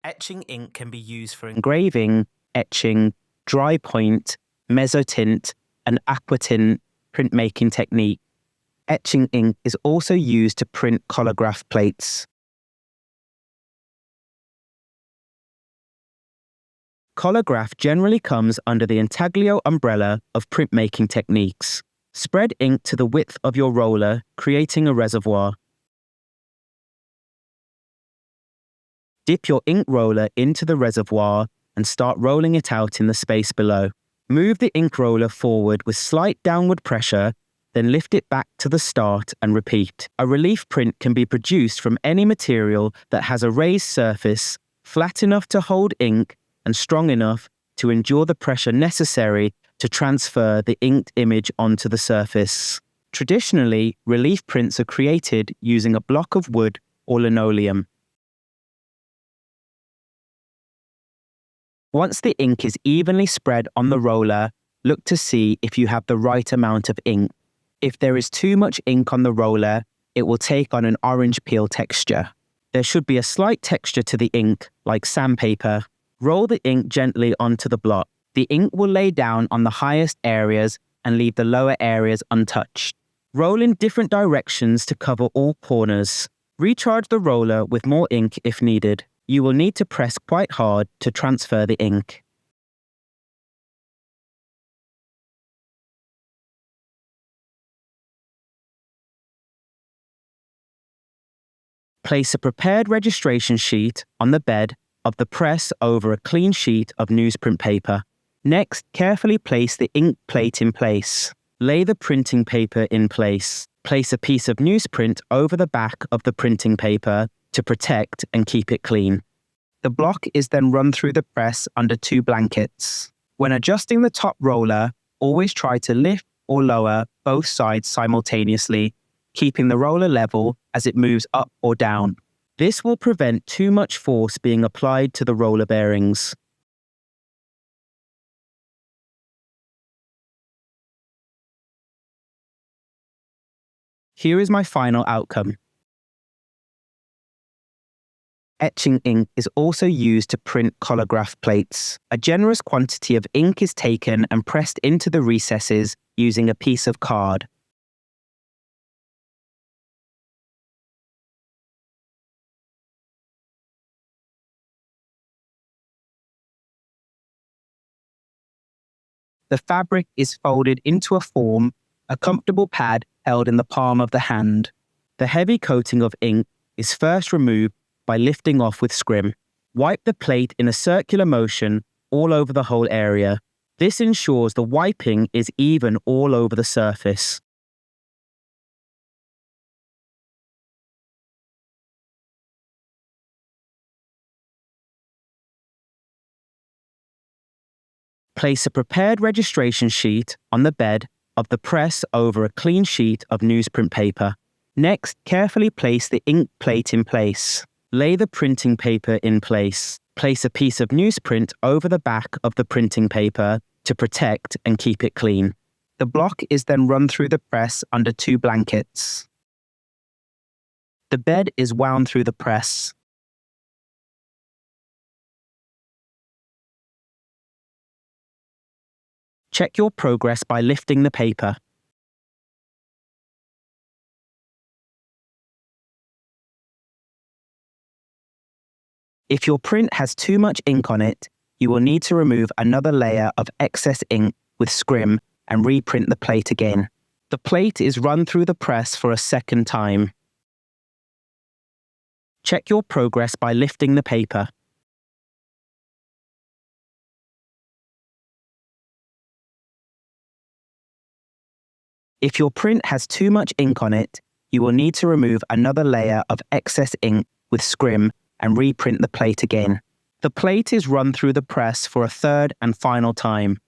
Etching ink can be used for engraving, etching, dry point, mezzotint, and aquatint printmaking technique. Etching ink is also used to print Collagraph plates. Collagraph generally comes under the Intaglio umbrella of printmaking techniques. Spread ink to the width of your roller, creating a reservoir. Dip your ink roller into the reservoir and start rolling it out in the space below. Move the ink roller forward with slight downward pressure, then lift it back to the start and repeat. A relief print can be produced from any material that has a raised surface, flat enough to hold ink and strong enough to endure the pressure necessary to transfer the inked image onto the surface. Traditionally, relief prints are created using a block of wood or linoleum. Once the ink is evenly spread on the roller, look to see if you have the right amount of ink. If there is too much ink on the roller, it will take on an orange peel texture. There should be a slight texture to the ink, like sandpaper. Roll the ink gently onto the block. The ink will lay down on the highest areas and leave the lower areas untouched. Roll in different directions to cover all corners. Recharge the roller with more ink if needed. You will need to press quite hard to transfer the ink. Place a prepared registration sheet on the bed of the press over a clean sheet of newsprint paper. Next, carefully place the ink plate in place. Lay the printing paper in place. Place a piece of newsprint over the back of the printing paper to protect and keep it clean. The block is then run through the press under 2 blankets. When adjusting the top roller, always try to lift or lower both sides simultaneously, keeping the roller level as it moves up or down. This will prevent too much force being applied to the roller bearings. Here is my final outcome. Etching ink is also used to print Collagraph plates. A generous quantity of ink is taken and pressed into the recesses using a piece of card. The fabric is folded into a form, a comfortable pad held in the palm of the hand. The heavy coating of ink is first removed by lifting off with Scrim. Wipe the plate in a circular motion all over the whole area. This ensures the wiping is even all over the surface. Place a prepared registration sheet on the bed of the press over a clean sheet of newsprint paper. Next, carefully place the ink plate in place. Lay the printing paper in place. Place a piece of newsprint over the back of the printing paper to protect and keep it clean. The block is then run through the press under 2 blankets. The bed is wound through the press. Check your progress by lifting the paper. If your print has too much ink on it, you will need to remove another layer of excess ink with Scrim and reprint the plate again. The plate is run through the press for a second time. Check your progress by lifting the paper. If your print has too much ink on it, you will need to remove another layer of excess ink with Scrim and reprint the plate again. The plate is run through the press for a third and final time.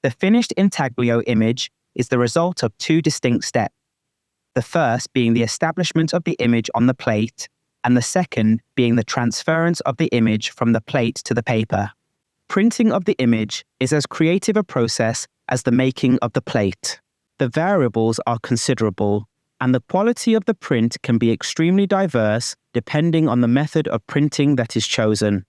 The finished Intaglio image is the result of 2 distinct steps. The first being the establishment of the image on the plate, and the second being the transference of the image from the plate to the paper. printing of the image is as creative a process as the making of the plate. The variables are considerable, and the quality of the print can be extremely diverse depending on the method of printing that is chosen.